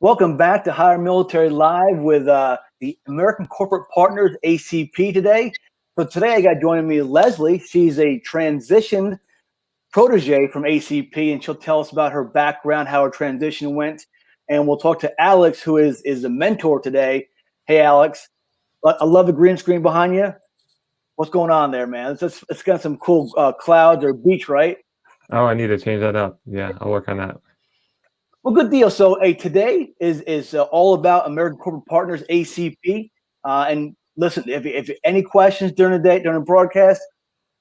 Welcome back to Higher Military Live with the American Corporate Partners, ACP, today. So today I got joining me Leslie. She's a transitioned protege from ACP, and she'll tell us about her background, how her transition went. And we'll talk to Alex, who is the mentor today. Hey, Alex. I love the green screen behind you. What's going on there, man? It's got some cool clouds or beach, right? Oh, I need to change that up. Yeah, I'll work on that. Well, good deal. So, hey, today is all about American Corporate Partners, ACP. And listen, if any questions during the day, during the broadcast,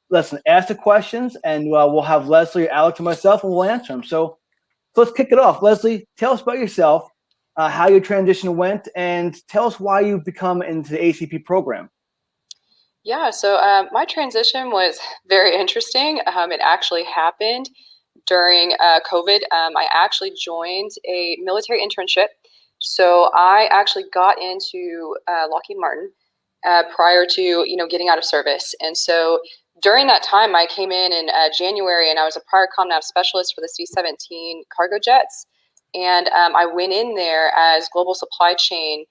listen, ask the questions, and we'll have Leslie, Alex, and myself, and we'll answer them. So let's kick it off. Leslie, tell us about yourself, how your transition went, and tell us why you've become into the ACP program. Yeah, so my transition was very interesting. It actually happened during COVID. I actually joined a military internship. So I actually got into Lockheed Martin prior to getting out of service. And so during that time, I came in January, and I was a prior comm specialist for the C-17 cargo jets. And I went in there as global supply chain.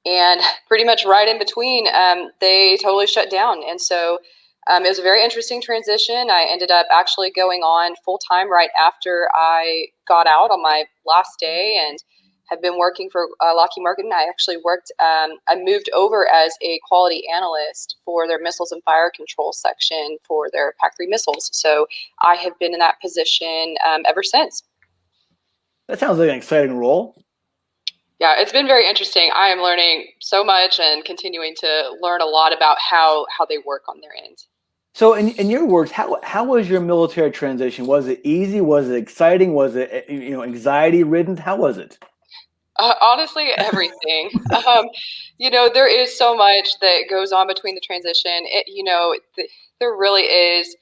And pretty much right in between, they totally shut down. And so it was a very interesting transition. I ended up actually going on full time right after I got out on my last day, and have been working for Lockheed Martin. I actually I moved over as a quality analyst for their missiles and fire control section for their PAC-3 missiles. So I have been in that position ever since. That sounds like an exciting role. Yeah, it's been very interesting. I am learning so much and continuing to learn a lot about how they work on their end. So, in your words, how was your military transition? Was it easy? Was it exciting? Was it anxiety ridden? How was it? Honestly, everything. There is so much that goes on between the transition. There really is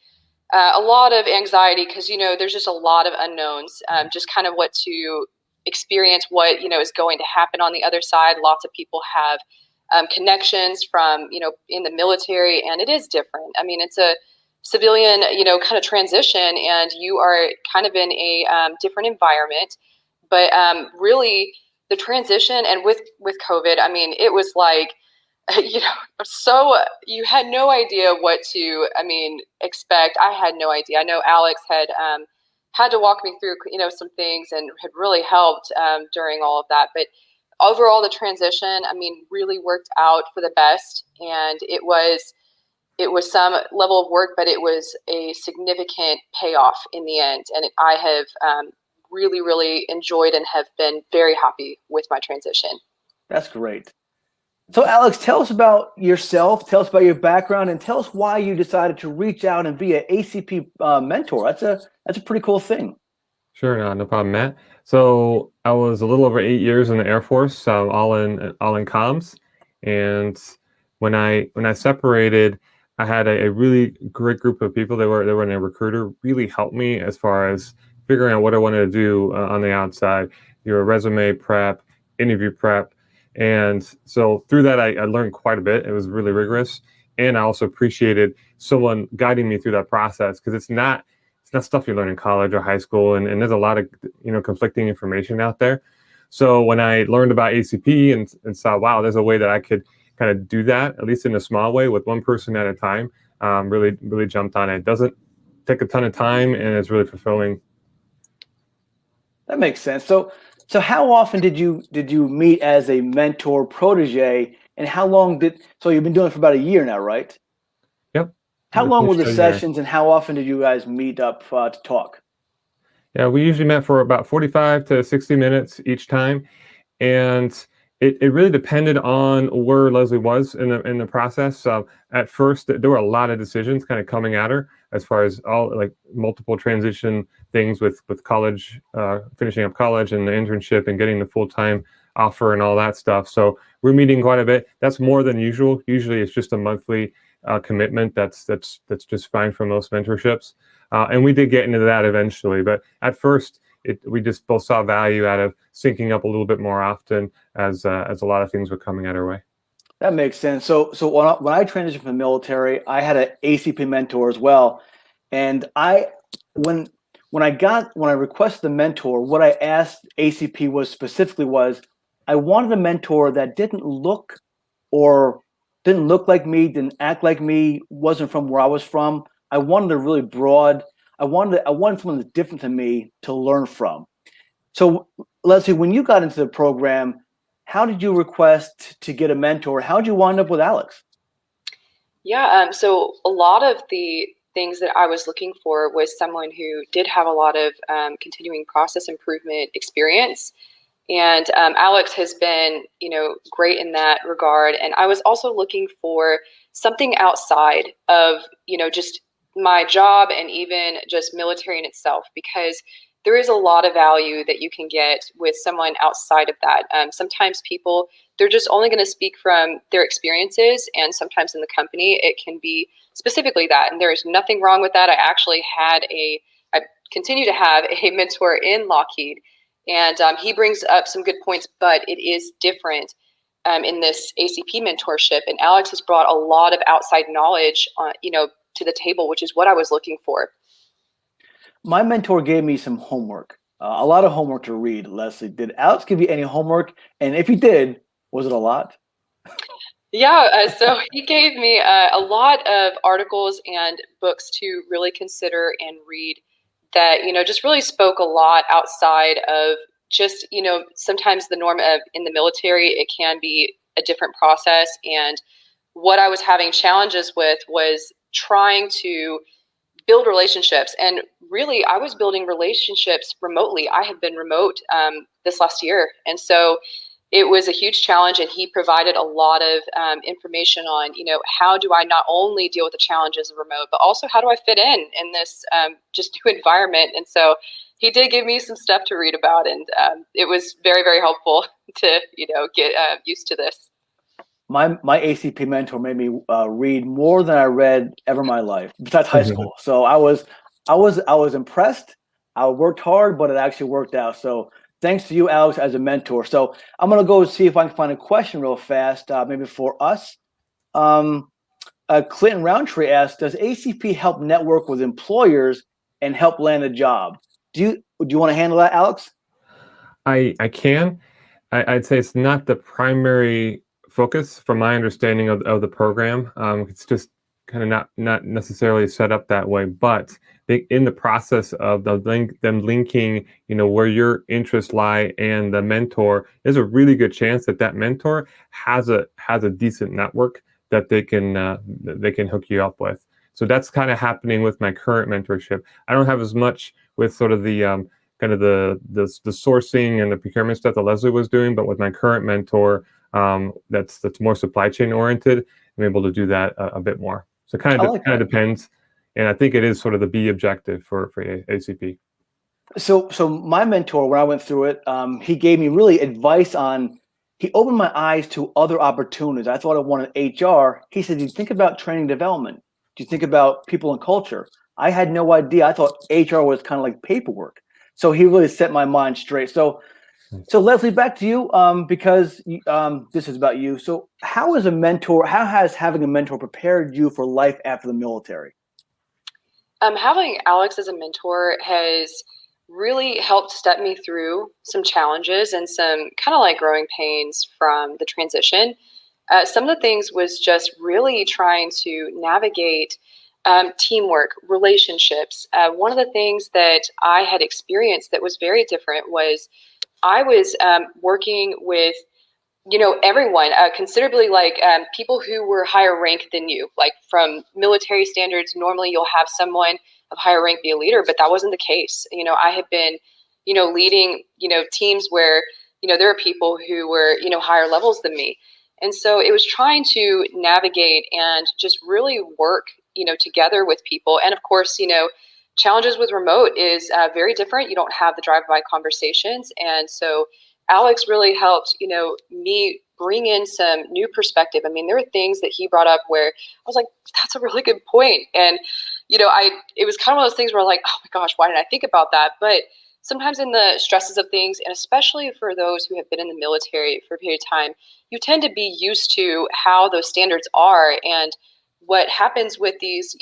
a lot of anxiety because there's just a lot of unknowns. Just kind of what to experience, what is going to happen on the other side. Lots of people have connections from in the military, and it is different. I mean, it's a civilian kind of transition, and you are kind of in a different environment. But really, the transition, and with COVID, I mean, it was like so you had no idea what to expect. I had no idea. I know Alex had to walk me through some things and had really helped during all of that. But overall, the transition, really worked out for the best, and it was some level of work, but it was a significant payoff in the end. And I have really, really enjoyed and have been very happy with my transition. That's great. So, Alex, tell us about yourself, tell us about your background, and tell us why you decided to reach out and be an ACP mentor. That's a pretty cool thing. Sure, no problem, Matt. So I was a little over 8 years in the Air Force, all in comms. And when I separated, I had a really great group of people. They were in a recruiter, really helped me as far as figuring out what I wanted to do on the outside. Your resume prep, interview prep. And so through that, I learned quite a bit. It was really rigorous. And I also appreciated someone guiding me through that process, because it's not stuff you learn in college or high school. And there's a lot of, conflicting information out there. So when I learned about ACP and saw, wow, there's a way that I could kind of do that, at least in a small way, with one person at a time, really, really jumped on it. It doesn't take a ton of time, and it's really fulfilling. That makes sense. So how often did you meet as a mentor protege, and how long so you've been doing it for about a year now, right? Yep. How long were the sessions, and how often did you guys meet up to talk? Yeah, we usually met for about 45 to 60 minutes each time. And it really depended on where Leslie was in the process. So at first, there were a lot of decisions kind of coming at her as far as all like multiple transition things with college, finishing up college and the internship and getting the full-time offer and all that stuff. So we're meeting quite a bit. That's more than usual. Usually it's just a monthly commitment. That's just fine for most mentorships. And we did get into that eventually, but at first we just both saw value out of syncing up a little bit more often as a lot of things were coming at our way. That makes sense. So when I transitioned from the military, I had an ACP mentor as well, and when I requested the mentor, what I asked ACP was I wanted a mentor that didn't look like me, didn't act like me, wasn't from where I was from. I wanted a really broad. I wanted someone that's different than me to learn from. So, Leslie, when you got into the program, how did you request to get a mentor? How did you wind up with Alex? Yeah, so a lot of the things that I was looking for was someone who did have a lot of continuing process improvement experience. And Alex has been, great in that regard. And I was also looking for something outside of, just my job and even just military in itself, because there is a lot of value that you can get with someone outside of that. Sometimes people, they're just only going to speak from their experiences, and sometimes in the company, it can be specifically that. And there is nothing wrong with that. I continue to have a mentor in Lockheed, and he brings up some good points, but it is different in this ACP mentorship. And Alex has brought a lot of outside knowledge, to the table, which is what I was looking for. My mentor gave me some homework, a lot of homework to read. Leslie, did Alex give you any homework? And if he did, was it a lot? Yeah, so he gave me a lot of articles and books to really consider and read that, just really spoke a lot outside of just, sometimes the norm of in the military, it can be a different process. And what I was having challenges with was trying to build relationships. And really, I was building relationships remotely. I have been remote this last year. And so it was a huge challenge, and he provided a lot of information on, how do I not only deal with the challenges of remote, but also how do I fit in this just new environment. And so he did give me some stuff to read about, and it was very, very helpful to, get used to this. My ACP mentor made me read more than I read ever in my life, besides high school. So I was impressed. I worked hard, but it actually worked out. So thanks to you, Alex, as a mentor. So I'm gonna go see if I can find a question real fast, maybe for us. Clinton Roundtree asked, "Does ACP help network with employers and help land a job?" Do you want to handle that, Alex? I can. I'd say it's not the primary focus from my understanding of the program. It's just kind of not necessarily set up that way, but in the process of them linking, where your interests lie and the mentor, there's a really good chance that mentor has a decent network that they can hook you up with. So that's kind of happening with my current mentorship. I don't have as much with sort of the kind of the sourcing and the procurement stuff that Leslie was doing, but with my current mentor, that's more supply chain oriented. I'm able to do that a bit more. So it kind of depends, and I think it is sort of the B objective for ACP. So my mentor, when I went through it, he gave me really advice on. He opened my eyes to other opportunities. I thought I wanted HR. He said, "Do you think about training development? Do you think about people and culture?" I had no idea. I thought HR was kind of like paperwork. So he really set my mind straight. So Leslie, back to you, because this is about you. So how has having a mentor prepared you for life after the military? Having Alex as a mentor has really helped step me through some challenges and some kind of like growing pains from the transition. Some of the things was just really trying to navigate teamwork, relationships. One of the things that I had experienced that was very different was I was working with, everyone, considerably like people who were higher rank than you. Like from military standards, normally you'll have someone of higher rank be a leader, but that wasn't the case. I had been, leading, teams where, there are people who were, higher levels than me. And so it was trying to navigate and just really work, together with people. And of course, challenges with remote is very different. You don't have the drive-by conversations. And so Alex really helped, me bring in some new perspective. I mean, there were things that he brought up where I was like, that's a really good point. And, it was kind of one of those things where like, oh my gosh, why didn't I think about that? But sometimes in the stresses of things, and especially for those who have been in the military for a period of time, you tend to be used to how those standards are and what happens with these,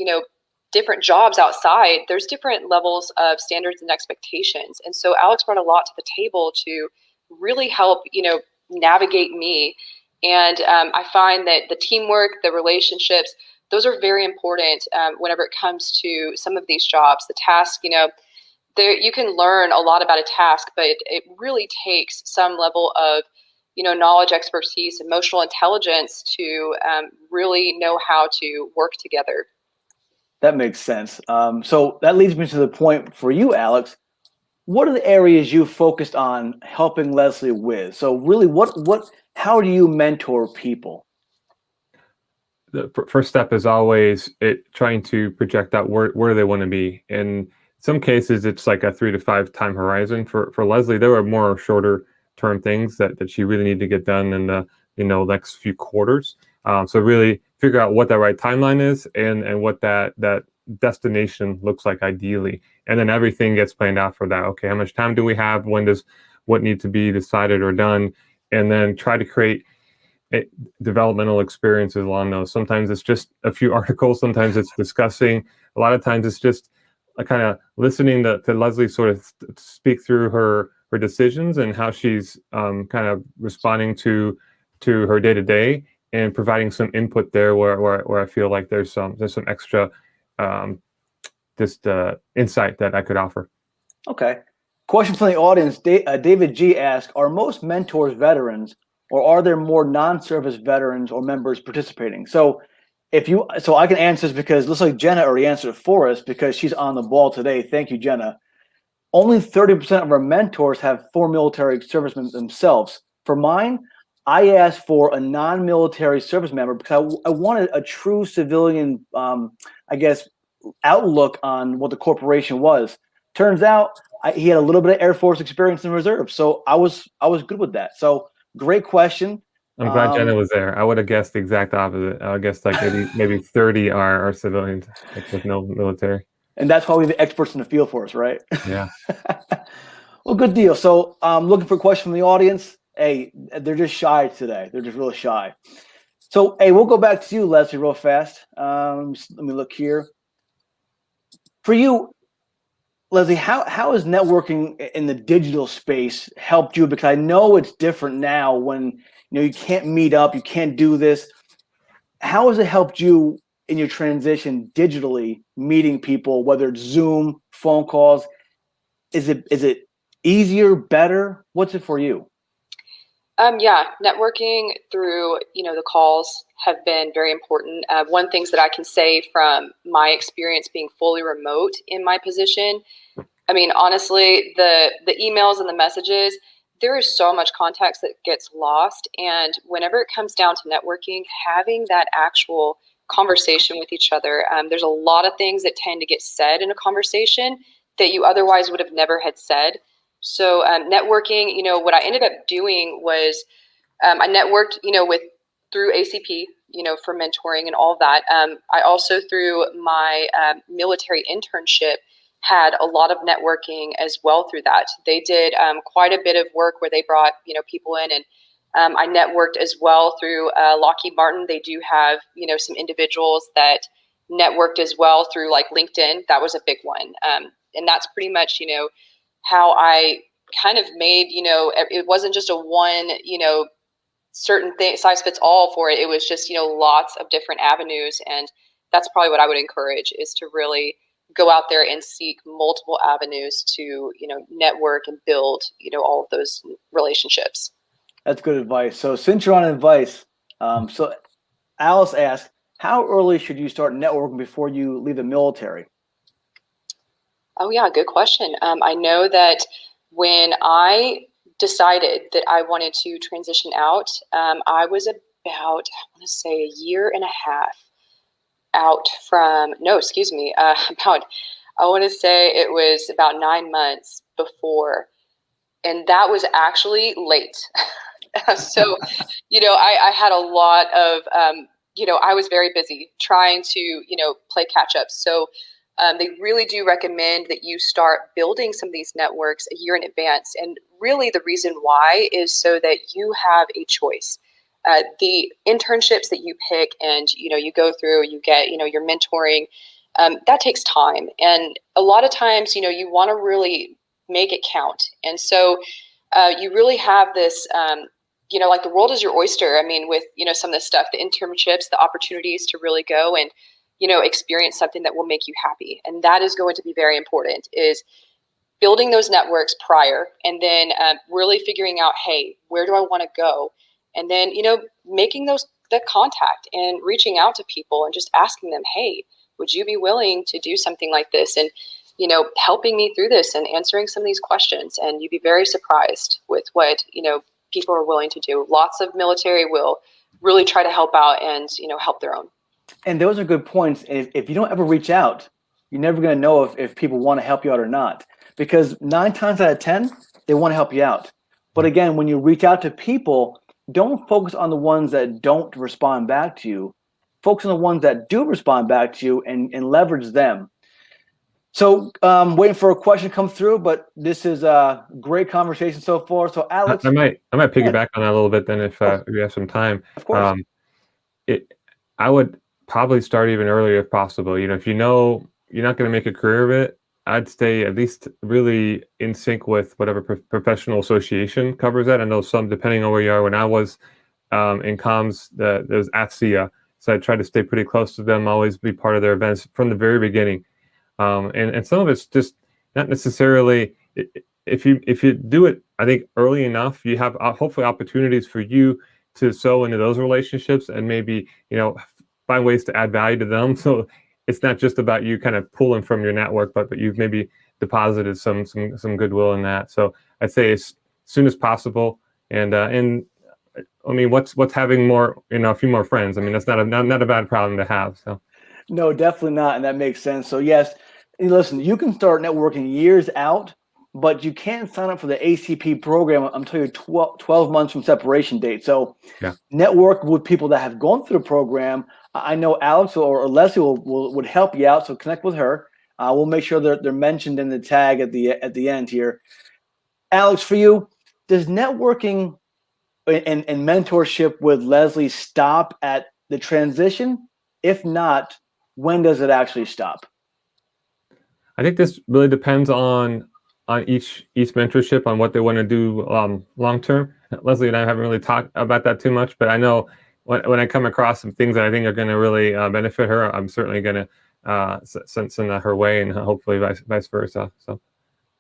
different jobs outside. There's different levels of standards and expectations. And so Alex brought a lot to the table to really help, navigate me. And I find that the teamwork, the relationships, those are very important whenever it comes to some of these jobs. The task, you can learn a lot about a task, but it really takes some level of, knowledge, expertise, emotional intelligence to really know how to work together. That makes sense. So that leads me to the point for you, Alex. What are the areas you focused on helping Leslie with? So really, how do you mentor people? The first step is always trying to project out where they want to be. In some cases, it's like a 3 to 5 time horizon. For Leslie, there were more shorter term things that she really needed to get done in the next few quarters. So really figure out what that right timeline is and what that destination looks like ideally, and then everything gets planned out for that. Okay, how much time do we have? When does what needs to be decided or done? And then try to create developmental experiences along those. Sometimes it's just a few articles. Sometimes it's discussing. A lot of times it's just kind of listening to Leslie sort of speak through her decisions and how she's kind of responding to her day to day, and providing some input there where I feel like there's some extra insight that I could offer. Okay. Question from the audience. David G asked, are most mentors veterans, or are there more non-service veterans or members participating? So I can answer this because it looks like Jenna already answered it for us because she's on the ball today. Thank you, Jenna. Only 30% of our mentors have former military servicemen themselves. For mine, I asked for a non-military service member because I wanted a true civilian, outlook on what the corporation was. Turns out he had a little bit of Air Force experience in reserve, so I was good with that. So great question. I'm glad Jenna was there. I would have guessed the exact opposite. I guess like maybe 30 are civilians, like with no military. And that's why we have the experts in the field for us, right? Yeah. Well, good deal. So looking for a question from the audience. Hey, they're just shy today. They're just really shy. So, hey, we'll go back to you, Leslie, real fast. Let me look here. For you, Leslie, how has networking in the digital space helped you? Because I know it's different now when you can't meet up, you can't do this. How has it helped you in your transition digitally, meeting people, whether it's Zoom, phone calls? Is it easier, better? What's it for you? Networking through, the calls have been very important. One things that I can say from my experience being fully remote in my position, I mean, honestly, the emails and the messages, there is so much context that gets lost. And whenever it comes down to networking, having that actual conversation with each other, there's a lot of things that tend to get said in a conversation that you otherwise would have never had said. So networking, what I ended up doing was I networked, through ACP, for mentoring and all of that. I also, through my military internship, had a lot of networking as well through that. They did quite a bit of work where they brought, people in, and I networked as well through Lockheed Martin. They do have, some individuals that networked as well through like LinkedIn. That was a big one. And that's pretty much, how I kind of made, it wasn't just a one, certain thing, size fits all for it. It was just, lots of different avenues. And that's probably what I would encourage, is to really go out there and seek multiple avenues to, network and build, all of those relationships. That's good advice. So since you're on advice, so Alice asked, how early should you start networking before you leave the military? Oh, yeah, good question. I know that when I decided that I wanted to transition out, I was about, I want to say, a year and a half out from, about, I want to say it was about 9 months before. And that was actually late. So, I had a lot of, I was very busy trying to, play catch up. So they really do recommend that you start building some of these networks a year in advance. And really the reason why is so that you have a choice. The internships that you pick and, you go through, you get, your mentoring, that takes time. And a lot of times, you want to really make it count. And so you really have this, like the world is your oyster. I mean, with, some of this stuff, the internships, the opportunities to really go and, experience something that will make you happy. And that is going to be very important, is building those networks prior, and then really figuring out, hey, where do I want to go? And then, making the contact and reaching out to people and just asking them, hey, would you be willing to do something like this? And, helping me through this and answering some of these questions. And you'd be very surprised with what, people are willing to do. Lots of military will really try to help out and, help their own. And those are good points. If you don't ever reach out, you're never going to know if people want to help you out or not. Because 9 times out of 10, they want to help you out. But again, when you reach out to people, don't focus on the ones that don't respond back to you. Focus on the ones that do respond back to you and leverage them. So waiting for a question to come through, but this is a great conversation so far. So Alex, I might piggyback on that a little bit then if you have some time. Of course. I would probably start even earlier if possible. If you know you're not going to make a career of it, I'd stay at least really in sync with whatever professional association covers that. I know some, depending on where you are. When I was in comms, there was ACCIA, so I tried to stay pretty close to them, always be part of their events from the very beginning. And some of it's just not necessarily, if you do it, I think early enough, you have hopefully opportunities for you to sow into those relationships and maybe, find ways to add value to them. So it's not just about you kind of pulling from your network, but you've maybe deposited some goodwill in that. So I'd say as soon as possible. And I mean, what's having more, a few more friends? I mean, that's not a bad problem to have. So. No, definitely not. And that makes sense. So yes, listen, you can start networking years out, but you can't sign up for the ACP program until you're 12 months from separation date. So network with people that have gone through the program. I know Alex or Leslie would help you out. So connect with her. We'll make sure they're mentioned in the tag at the end here. Alex, for you, does networking and mentorship with Leslie stop at the transition? If not, when does it actually stop? I think this really depends on each mentorship, on what they want to do long term. Leslie and I haven't really talked about that too much, but I know when I come across some things that I think are going to really benefit her, I'm certainly going to send that her way, and hopefully vice versa. So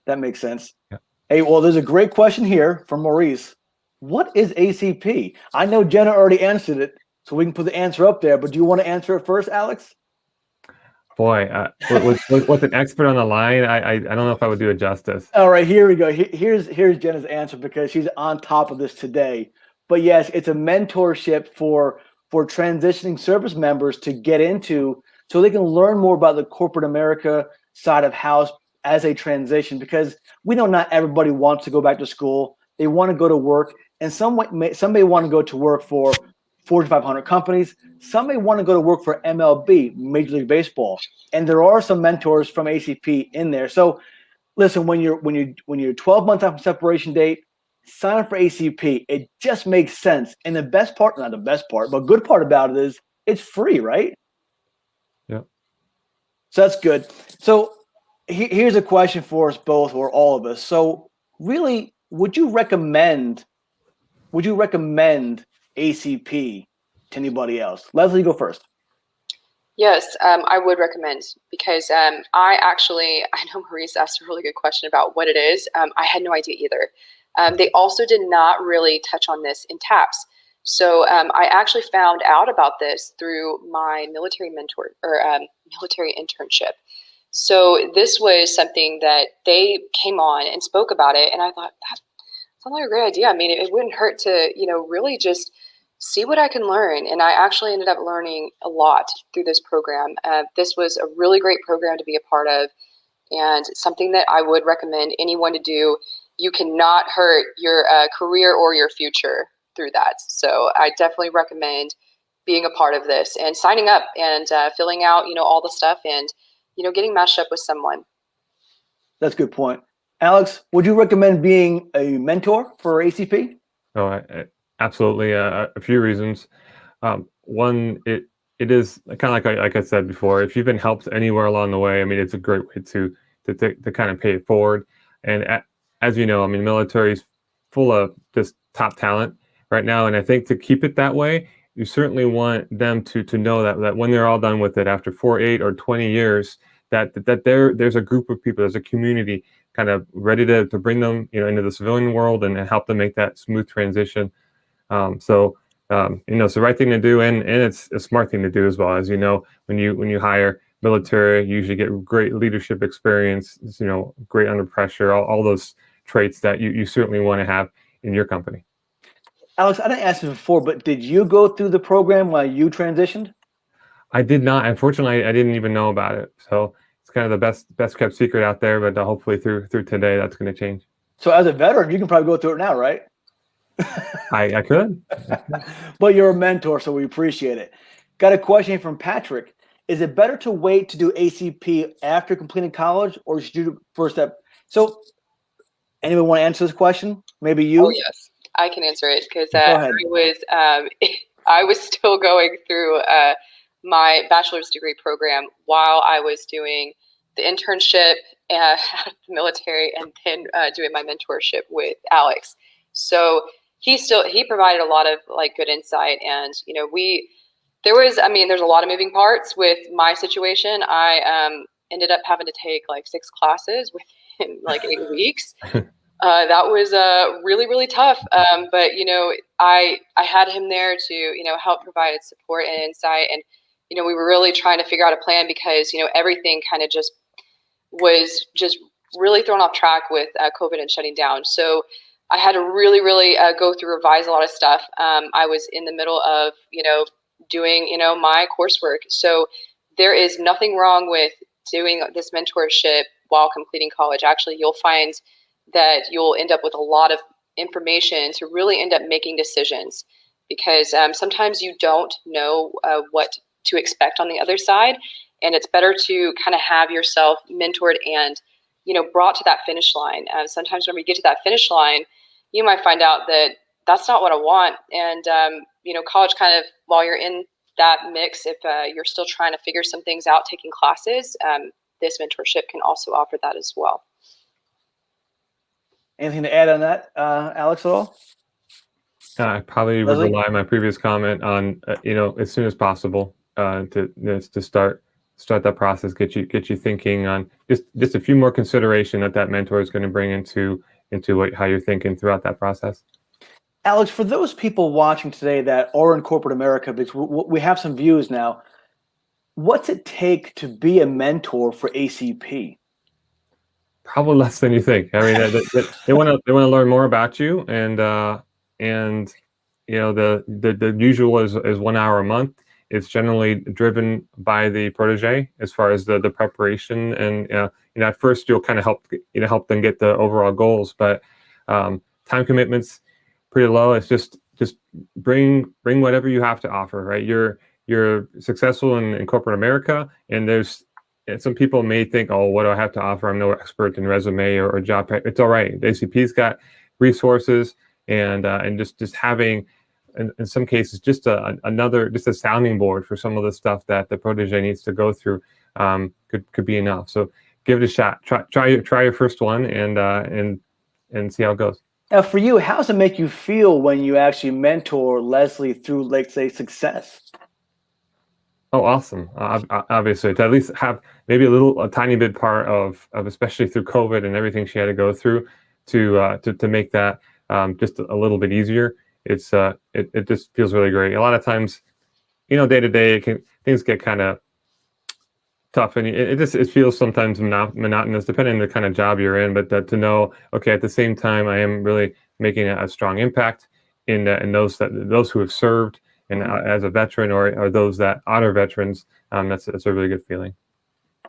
that makes sense. Yeah. Hey, well, there's a great question here from Maurice. What is ACP? I know Jenna already answered it, so we can put the answer up there, but do you want to answer it first, Alex? Boy, with an expert on the line, I don't know if I would do it justice. All right, here we go. Here's Jenna's answer because she's on top of this today. But yes, it's a mentorship for transitioning service members to get into, so they can learn more about the corporate America side of house as a transition. Because we know not everybody wants to go back to school; they want to go to work, and some may want to go to work for Fortune 500 companies. Some may want to go to work for MLB, Major League Baseball, and there are some mentors from ACP in there. So, listen, when you're 12 months after separation date, sign up for ACP. It just makes sense. And the best part, not the best part, but good part about it is it's free, right? Yeah. So that's good. So here's a question for us both, or all of us. So really, would you recommend ACP to anybody else? Leslie, go first. Yes, I would recommend, because I know Maurice asked a really good question about what it is. I had no idea either. They also did not really touch on this in TAPS. So I actually found out about this through my military mentor or military internship. So this was something that they came on and spoke about it. And I thought, that sounds like a great idea. I mean, it wouldn't hurt to, really just see what I can learn. And I actually ended up learning a lot through this program. This was a really great program to be a part of, and something that I would recommend anyone to do. You cannot hurt your career or your future through that. So I definitely recommend being a part of this and signing up and filling out, all the stuff, and, getting matched up with someone. That's a good point. Alex, would you recommend being a mentor for ACP? Oh, absolutely. A few reasons. One, it is kind of like I said before, if you've been helped anywhere along the way, I mean, it's a great way to kind of pay it forward. And as you know, I mean, military is full of just top talent, right now. And I think to keep it that way, you certainly want them to know that when they're all done with it after 4, 8, or 20 years, that there's a group of people, there's a community kind of ready to bring them, into the civilian world and help them make that smooth transition. It's the right thing to do, and it's a smart thing to do as well. As you know, when you hire military, you usually get great leadership experience, great under pressure, all those traits that you certainly want to have in your company. Alex, I didn't ask you before, but did you go through the program while you transitioned? I did not. Unfortunately, I didn't even know about it. So it's kind of the best kept secret out there, but hopefully through today, that's going to change. So as a veteran, you can probably go through it now, right? I could. But you're a mentor, so we appreciate it. Got a question from Patrick. Is it better to wait to do ACP after completing college, or should you do first step? So anyone want to answer this question? Maybe you? Oh, yes. I can answer it because I was still going through my bachelor's degree program while I was doing the internship at the military, and then doing my mentorship with Alex. So he provided a lot of good insight, and there's a lot of moving parts with my situation. I ended up having to take 6 classes within 8 weeks. That was really, really tough. But I had him there to help provide support and insight, and we were really trying to figure out a plan because everything kind of was really thrown off track with COVID and shutting down. So I had to really, really go through, revise a lot of stuff. I was in the middle of doing my coursework. So there is nothing wrong with doing this mentorship while completing college. Actually, you'll find that you'll end up with a lot of information to really end up making decisions, because sometimes you don't know what to expect on the other side, and it's better to kind of have yourself mentored and brought to that finish line. Sometimes when we get to that finish line, you might find out that that's not what I want, and college kind of, while you're in that mix, if you're still trying to figure some things out, taking classes, this mentorship can also offer that as well. Anything to add on that, Alex, at all? I probably would rely on my previous comment on, as soon as possible to start that process, get you thinking on just a few more consideration that mentor is going to bring into how you're thinking throughout that process. Alex, for those people watching today that are in corporate America, because we have some views now, what's it take to be a mentor for ACP? Probably less than you think. I mean, they want to learn more about you, and the usual is 1 hour a month. It's generally driven by the protege as far as the preparation, and at first you'll kind of help them get the overall goals, but time commitments pretty low. It's just bring whatever you have to offer, right? You're successful in corporate America, and some people may think, oh, what do I have to offer? I'm no expert in resume or job. It's all right. The ACP's got resources, and just having, in some cases, just a sounding board for some of the stuff that the protege needs to go through could be enough. So give it a shot. Try your first one and see how it goes. Now, for you, how does it make you feel when you actually mentor Leslie through, say, success? Oh, awesome. Obviously, to at least have maybe a tiny bit part of especially through COVID and everything she had to go through to make that just a little bit easier. It just feels really great. A lot of times, day to day, things get kind of tough, and it feels sometimes monotonous depending on the kind of job you're in. But to know, okay, at the same time, I am really making a strong impact in those who have served, and as a veteran or those that are veterans, that's a really good feeling.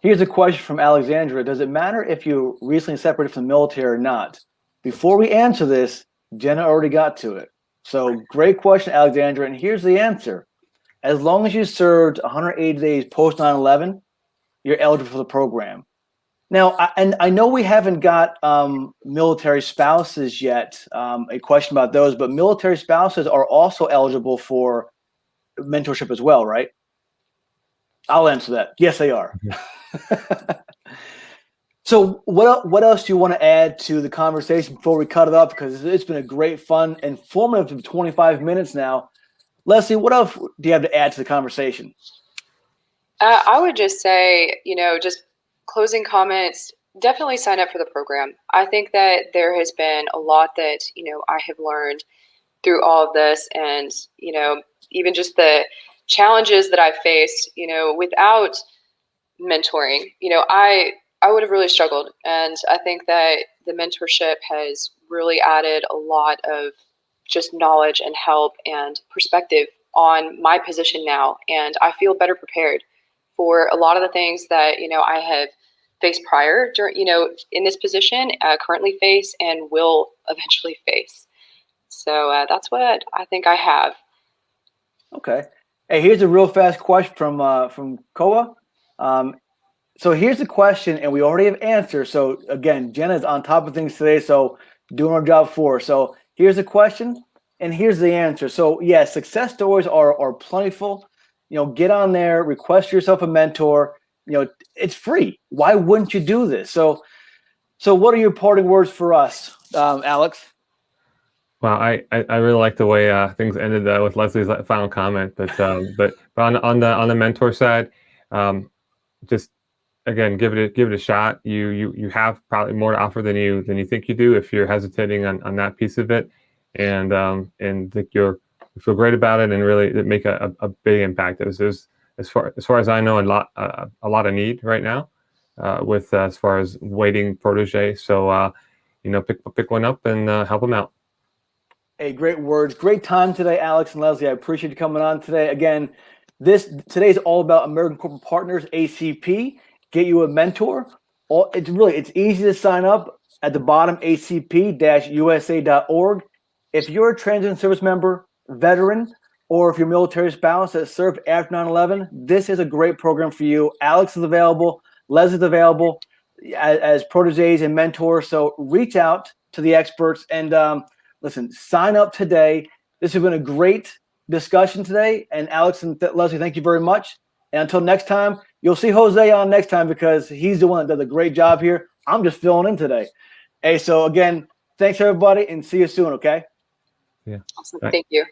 Here's a question from Alexandra. Does it matter if you recently separated from the military or not? Before we answer this, Jenna already got to it. So great question, Alexandra. And here's the answer. As long as you served 180 days post 9/11, you're eligible for the program. Now, I know we haven't got military spouses yet, a question about those, but military spouses are also eligible for mentorship as well, right? I'll answer that. Yes, they are. So what else do you want to add to the conversation before we cut it up? Because it's been a great, fun, informative 25 minutes now. Leslie, what else do you have to add to the conversation? I would just say, just closing comments, definitely sign up for the program. I think that there has been a lot that, I have learned through all of this, and, even just the challenges that I've faced, without mentoring, I would have really struggled. And I think that the mentorship has really added a lot of just knowledge and help and perspective on my position now. And I feel better prepared for a lot of the things that, I have faced prior during, in this position, currently face and will eventually face. So that's what I think I have. Okay. Hey, here's a real fast question from Koa. So here's the question, and we already have answers. So again, Jenna's on top of things today, so doing our job for her. So here's the question, and here's the answer. So yeah, success stories are plentiful. Get on there, request yourself a mentor. It's free. Why wouldn't you do this? So what are your parting words for us, Alex? Wow, I really like the way things ended with Leslie's final comment. But on the mentor side, just again, give it a shot. You have probably more to offer than you think you do if you're hesitating on that piece of it, and think you feel great about it and really make a big impact. There's as far as I know a lot of need right now with as far as waiting protege. So pick one up and help them out. Hey, great words. Great time today, Alex and Leslie. I appreciate you coming on today. Again, today is all about American Corporate Partners, ACP. Get you a mentor. It's easy to sign up at the bottom, acp-usa.org. If you're a transition service member, veteran, or if you're military spouse that served after 9/11, this is a great program for you. Alex is available. Leslie's available as proteges and mentors. So reach out to the experts and listen, sign up today. This has been a great discussion today. And Alex and Leslie, thank you very much. And until next time, you'll see Jose on next time because he's the one that does a great job here. I'm just filling in today. Hey, so again, thanks everybody and see you soon, okay? Yeah. Awesome. Thank you.